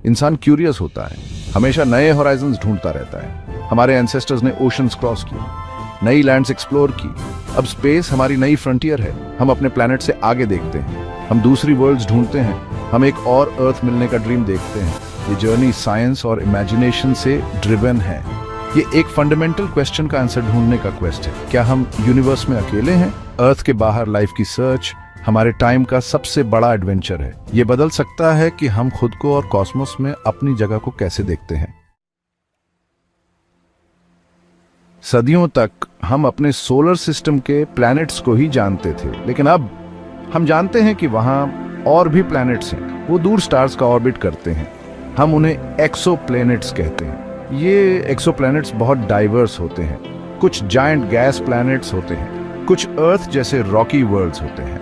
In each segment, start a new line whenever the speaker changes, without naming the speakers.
इंसान क्यूरियस होता है, हमेशा नए होराइजन्स ढूंढता रहता है। हमारे एंसेस्टर्स ने ओशंस क्रॉस किए, नई लैंड्स एक्सप्लोर की। अब स्पेस हमारी नई फ्रंटियर है। हम अपने प्लैनेट से आगे देखते हैं, हम दूसरी वर्ल्ड्स ढूंढते हैं, हम एक और अर्थ मिलने का ड्रीम देखते हैं। ये जर्नी साइंस और इमेजिनेशन से ड्रिवन है। ये एक फंडामेंटल क्वेश्चन का आंसर ढूंढने का क्वेस्ट है। क्या हम यूनिवर्स में अकेले हैं? अर्थ के बाहर लाइफ की सर्च हमारे टाइम का सबसे बड़ा एडवेंचर है। ये बदल सकता है कि हम खुद को और कॉस्मोस में अपनी जगह को कैसे देखते हैं। सदियों तक हम अपने सोलर सिस्टम के प्लैनेट्स को ही जानते थे, लेकिन अब हम जानते हैं कि वहां और भी प्लैनेट्स हैं। वो दूर स्टार्स का ऑर्बिट करते हैं। हम उन्हें एक्सोप्लैनेट्स कहते हैं। ये एक्सोप्लैनेट्स बहुत डाइवर्स होते हैं। कुछ जायंट गैस प्लैनेट्स होते हैं, कुछ अर्थ जैसे रॉकी वर्ल्ड्स होते हैं।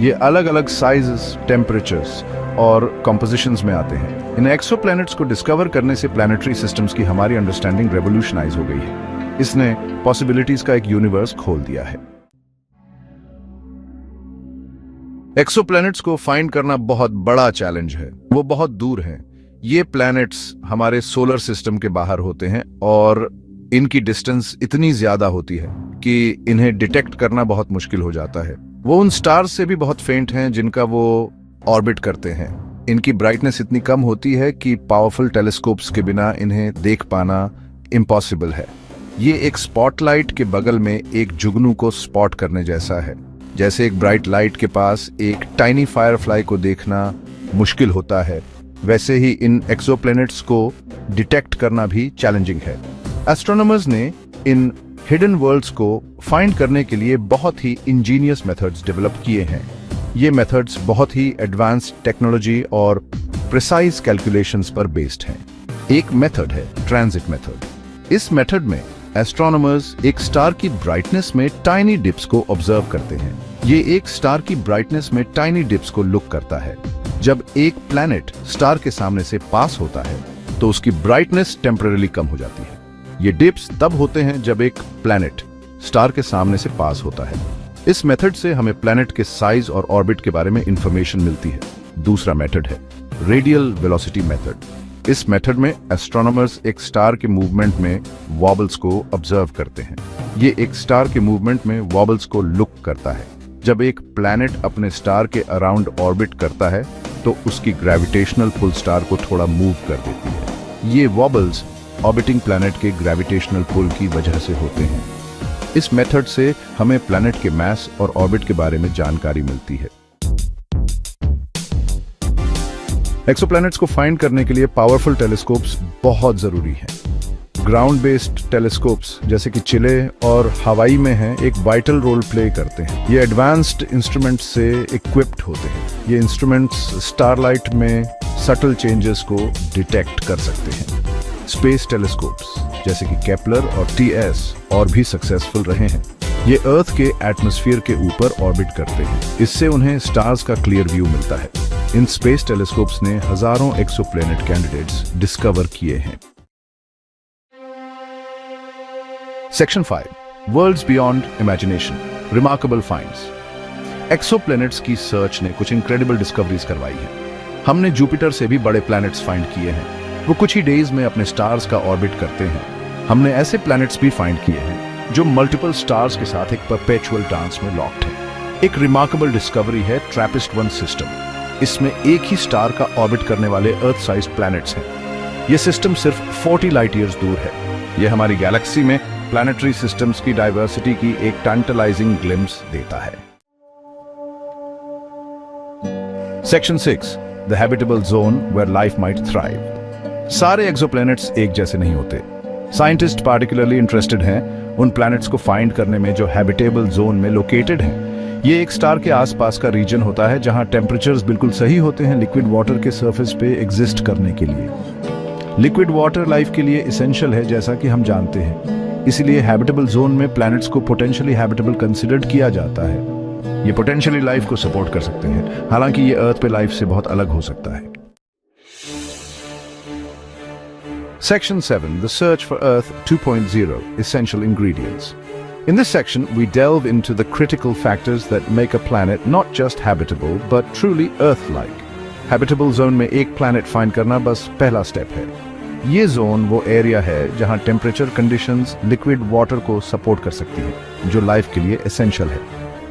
ये अलग अलग साइजेस, टेम्परेचर्स और कॉम्पोजिशंस में आते हैं। इन एक्सोप्लैनेट्स को डिस्कवर करने से प्लैनेटरी सिस्टम्स की हमारी अंडरस्टैंडिंग रेवोल्यूशनाइज हो गई है। इसने पॉसिबिलिटीज का एक यूनिवर्स खोल दिया है। एक्सोप्लैनेट्स को फाइंड करना बहुत बड़ा चैलेंज है। वो बहुत दूर हैं। ये प्लैनेट्स हमारे सोलर सिस्टम के बाहर होते हैं और इनकी डिस्टेंस इतनी ज्यादा होती है कि इन्हें डिटेक्ट करना बहुत मुश्किल हो जाता है। वो उन स्टार्स से भी बहुत फेंट हैं जिनका वो ऑर्बिट करते हैं। इनकी ब्राइटनेस इतनी कम होती है कि पावरफुल टेलीस्कोप्स के बिना इन्हें देख पाना इम्पॉसिबल है। ये एक स्पॉटलाइट के बगल में एक जुगनू को स्पॉट करने जैसा है। जैसे एक ब्राइट लाइट के पास एक टाइनी फायरफ्लाई को देखना मुश्किल होता है, वैसे ही इन एक्सोप्लैनेट्स को डिटेक्ट करना भी चैलेंजिंग है। एस्ट्रोनॉमर्स ने इन हिडन वर्ल्ड्स को फाइंड करने के लिए बहुत ही इंजीनियस मेथड्स डेवलप किए हैं। ये मेथड्स बहुत ही एडवांस्ड टेक्नोलॉजी और प्रिसाइज कैलकुलेशंस पर बेस्ड हैं। एक मेथड है ट्रांजिट मेथड। इस मेथड में एस्ट्रोनॉमर्स एक स्टार की ब्राइटनेस में टाइनी डिप्स को ऑब्जर्व करते हैं। ये एक स्टार की ब्राइटनेस में टाइनी डिप्स को लुक करता है। जब एक प्लैनेट स्टार के सामने से पास होता है तो उसकी ब्राइटनेस टेम्परेरी कम हो जाती है। ये डिप्स तब होते हैं जब एक प्लैनेट स्टार के सामने से पास होता है। इस मेथड से हमें प्लैनेट के साइज और ऑर्बिट के बारे में इंफॉर्मेशन मिलती है। दूसरा मेथड है रेडियल वेलोसिटी मेथड। इस मेथड में एस्ट्रोनॉमर्स एक स्टार के मूवमेंट में वॉबल्स को ऑब्जर्व करते हैं। ये एक स्टार के मूवमेंट में वॉबल्स को लुक करता है। जब एक प्लैनेट अपने स्टार के अराउंड ऑर्बिट करता है तो उसकी ग्रेविटेशनल पुल स्टार को थोड़ा मूव कर देती है। ये वॉबल्स ऑर्बिटिंग प्लैनेट के ग्रेविटेशनल पुल की वजह से होते हैं। इस मेथड से हमें प्लैनेट के मास और ऑर्बिट के बारे में जानकारी मिलती है। एक्सोप्लैनेट्स को फाइंड करने के लिए पावरफुल टेलीस्कोप्स बहुत जरूरी हैं। ग्राउंड बेस्ड टेलीस्कोप्स जैसे कि चिले और हवाई में हैं एक वाइटल रोल प्ले करते हैं। ये एडवांस्ड इंस्ट्रूमेंट्स से इक्विप्ड होते हैं। ये इंस्ट्रूमेंट्स स्टारलाइट में सटल चेंजेस को डिटेक्ट कर सकते हैं। स्पेस टेलीस्कोप्स जैसे कि केपलर और TS और भी सक्सेसफुल रहे हैं। ये अर्थ के एटमॉस्फेयर के ऊपर ऑर्बिट करते हैं। इससे उन्हें स्टार्स का क्लियर व्यू मिलता है। इन स्पेस टेलीस्कोप्स ने हजारों एक्सोप्लैनेट कैंडिडेट्स डिस्कवर किए हैं। Section 5 worlds beyond imagination remarkable finds. Exoplanets की सर्च ने कुछ इनक्रेडिबल डिस्कवरीज करवाई है। हमने जुपिटर से भी बड़े प्लैनेट्स फाइंड किए हैं। वो कुछ ही डेज में अपने स्टार्स का ऑर्बिट करते हैं। हमने ऐसे प्लैनेट्स भी फाइंड किए हैं जो मल्टीपल स्टार्स के साथ एक परपेचुअल डांस में लॉक्ड है। एक रिमार्केबल डिस्कवरी है ट्रैपिस्ट-1 सिस्टम। इसमें एक ही स्टार का ऑर्बिट करने वाले अर्थ साइज प्लैनेट्स हैं। यह सिस्टम सिर्फ 40 लाइट ईयर्स दूर है। यह हमारी गैलेक्सी में प्लैनेटरी सिस्टम्स की डाइवर्सिटी की एक टैंटलाइजिंग ग्लिम्स देता है। Section 6 the habitable zone where life might thrive. सारे एक्सोप्लैनेट्स एक जैसे नहीं होते। साइंटिस्ट पार्टिकुलरली इंटरेस्टेड हैं उन प्लैनेट्स को फाइंड करने में जो हैबिटेबल जोन में लोकेटेड हैं। ये एक स्टार के आसपास का रीजन होता है जहां टेम्परेचर्स बिल्कुल सही होते हैं लिक्विड वाटर के सरफेस पे एग्जिस्ट करने के लिए। लिक्विड वाटर लाइफ के लिए एसेंशियल है जैसा कि हम जानते हैं। इसीलिए हैबिटेबल जोन में प्लैनेट्स को पोटेंशियली हैबिटेबल कंसिडर्ड किया जाता है। ये पोटेंशियली लाइफ को सपोर्ट कर सकते हैं, हालांकि ये अर्थ पे लाइफ से बहुत अलग हो सकता है। Section 7 The Search for Earth 2.0 Essential Ingredients. In this section, we delve into the critical factors that make a planet not just habitable, but truly Earth-like. Habitable zone में एक प्लैनेट फाइंड करना बस पहला स्टेप है। ये zone वो area है जहां टेम्परेचर कंडीशंस लिक्विड वाटर को सपोर्ट कर सकती है, जो लाइफ के लिए एसेंशियल है।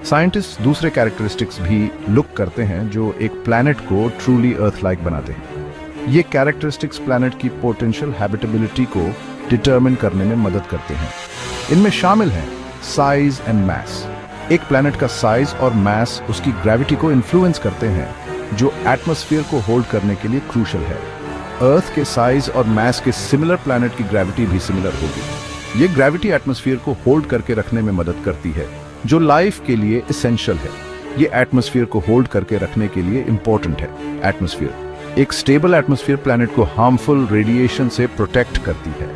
साइंटिस्ट दूसरे कैरेक्टरिस्टिक्स भी लुक करते हैं जो एक प्लैनेट को ट्रूली अर्थ लाइक बनाते हैं। ये कैरेक्टरिस्टिक्स प्लैनेट की पोटेंशियल हैबिटेबिलिटी को डिटरमिन करने में मदद करते हैं। इनमें शामिल हैं साइज एंड मास। एक प्लैनेट का साइज और मास उसकी ग्रेविटी को इन्फ्लुएंस करते हैं, जो एटमॉस्फेयर को होल्ड करने के लिए क्रूशल है। अर्थ के साइज और मास के सिमिलर प्लैनेट की ग्रेविटी भी सिमिलर होगी। ये ग्रेविटी एटमॉस्फेयर को होल्ड करके रखने में मदद करती है, जो लाइफ के लिए एसेंशियल है। ये एटमॉस्फेयर को होल्ड करके रखने के लिए इंपॉर्टेंट है। एटमॉस्फेयर एक स्टेबल एटमॉस्फेयर प्लैनेट को हार्मफुल रेडिएशन से प्रोटेक्ट करती है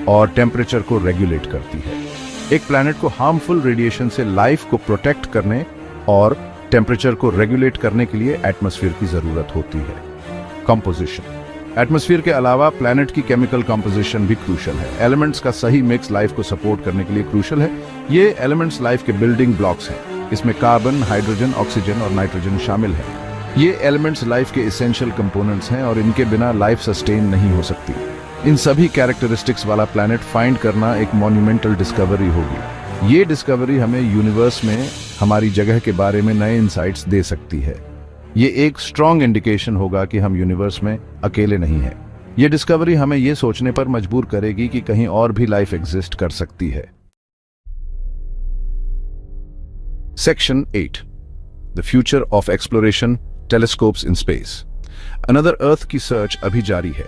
और टेम्परेचर को रेगुलेट करती है। एक प्लैनेट को हार्मफुल रेडिएशन से लाइफ को प्रोटेक्ट करने और टेम्परेचर को रेगुलेट करने के लिए एटमॉस्फेयर की जरूरत होती है। कंपोजिशन। एटमॉस्फेयर के अलावा प्लैनेट की केमिकल कंपोजिशन भी क्रूशल है। एलिमेंट्स का सही मिक्स लाइफ को सपोर्ट करने के लिए क्रूशल है। ये एलिमेंट्स लाइफ के बिल्डिंग ब्लॉक्स हैं। इसमें कार्बन, हाइड्रोजन, ऑक्सीजन और नाइट्रोजन शामिल हैं। ये एलिमेंट्स लाइफ के एसेंशियल कंपोनेंट्स हैं और इनके बिना लाइफ सस्टेन नहीं हो सकती। इन सभी कैरेक्टरिस्टिक्स वाला प्लैनेट फाइंड करना एक मॉन्यूमेंटल डिस्कवरी होगी। ये डिस्कवरी हमें यूनिवर्स में हमारी जगह के बारे में नए इंसाइट्स दे सकती है। ये एक स्ट्रॉन्ग इंडिकेशन होगा कि हम यूनिवर्स में अकेले नहीं हैं। ये डिस्कवरी हमें ये सोचने पर मजबूर करेगी कि कहीं और भी लाइफ एग्जिस्ट कर सकती है। Section 8 the future of exploration, telescopes in space. Another earth की सर्च अभी जारी है।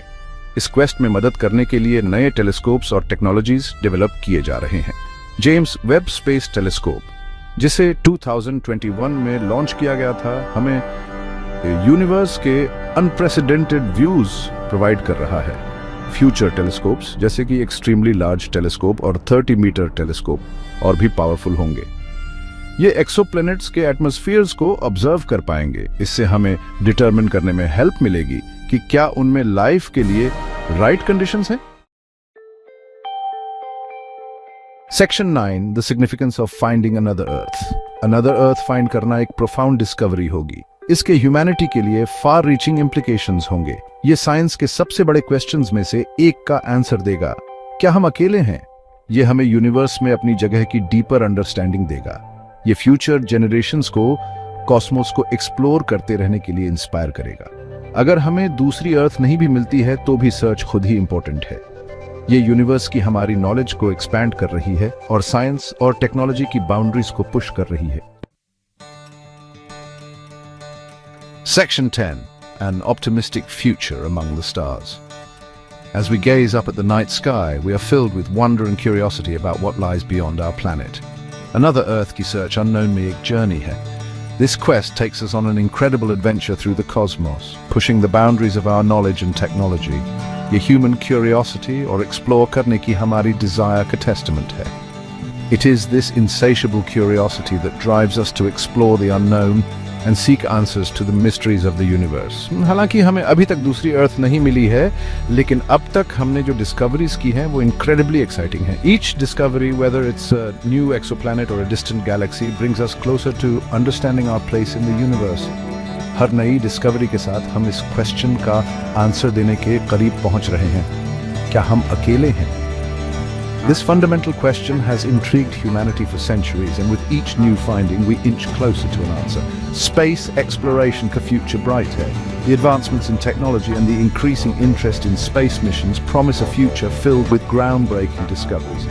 इस क्वेस्ट में मदद करने के लिए नए टेलीस्कोप्स और टेक्नोलॉजीज डेवलप किए जा रहे हैं। जेम्स वेब स्पेस टेलीस्कोप, जिसे 2021 में लॉन्च किया गया था, हमें यूनिवर्स के अनप्रेसिडेंटेड व्यूज प्रोवाइड कर रहा है। फ्यूचर टेलीस्कोप्स जैसे कि एक्सट्रीमली लार्ज टेलीस्कोप और 30 मीटर टेलीस्कोप और भी पावरफुल होंगे। ये एक्सोप्लैनेट्स के एटमॉस्फेयर्स को ऑब्जर्व कर पाएंगे। इससे हमें डिटरमिन करने में हेल्प मिलेगी कि क्या उनमें लाइफ के लिए राइट कंडीशंस हैं। Section 9 the significance of finding another earth. Another earth find करना एक प्रोफाउंड डिस्कवरी होगी। इसके ह्यूमैनिटी के लिए फार रीचिंग इम्प्लीकेशंस होंगे। ये साइंस के सबसे बड़े क्वेश्चंस में से एक का आंसर देगा। क्या हम अकेले हैं? ये हमें यूनिवर्स में अपनी जगह की डीपर अंडरस्टैंडिंग देगा। ये फ्यूचर जनरेशंस को कॉस्मोस को एक्सप्लोर करते रहने के लिए इंस्पायर करेगा। अगर हमें दूसरी अर्थ नहीं भी मिलती है तो भी सर्च खुद ही इंपॉर्टेंट है। ये यूनिवर्स की हमारी नॉलेज को एक्सपैंड कर रही है और साइंस और टेक्नोलॉजी की बाउंड्रीज को पुश कर रही है। Section 10 An optimistic future among the stars. As we gaze up at the night sky, we are filled with wonder and curiosity about what lies beyond our planet. Another Earth की search unknown में एक journey है. This quest takes us on an incredible adventure through the cosmos, pushing the boundaries of our knowledge and technology. ये human curiosity और explore करने की हमारी desire का testament है. It is this insatiable curiosity that drives us to explore the unknown and seek answers to the mysteries of the universe. हालांकि हमें अभी तक दूसरी अर्थ नहीं मिली है, लेकिन अब तक हमने जो डिस्कवरीज की हैं वो incredibly exciting हैं. Each discovery, whether it's a new exoplanet or a distant galaxy, brings us closer to understanding our place in the universe. हर नई डिस्कवरी के साथ हम इस क्वेश्चन का आंसर देने के करीब पहुंच रहे हैं। क्या हम अकेले हैं? This fundamental question has intrigued humanity for centuries, and with each new finding, we inch closer to an answer. Space exploration ka future bright hai. The advancements in technology and the increasing interest in space missions promise a future filled with groundbreaking discoveries.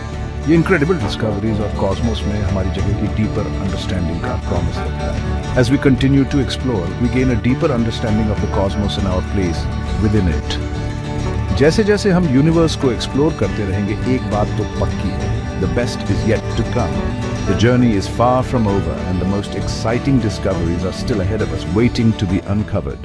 ये incredible discoveries of cosmos में हमारी जगह की deeper understanding का promise देता है. As we continue to explore, we gain a deeper understanding of the cosmos and our place within it. जैसे जैसे हम यूनिवर्स को एक्सप्लोर करते रहेंगे, एक बात तो पक्की है, the best is yet to come. The journey is far from over and the most exciting discoveries are still ahead of us, waiting to be uncovered.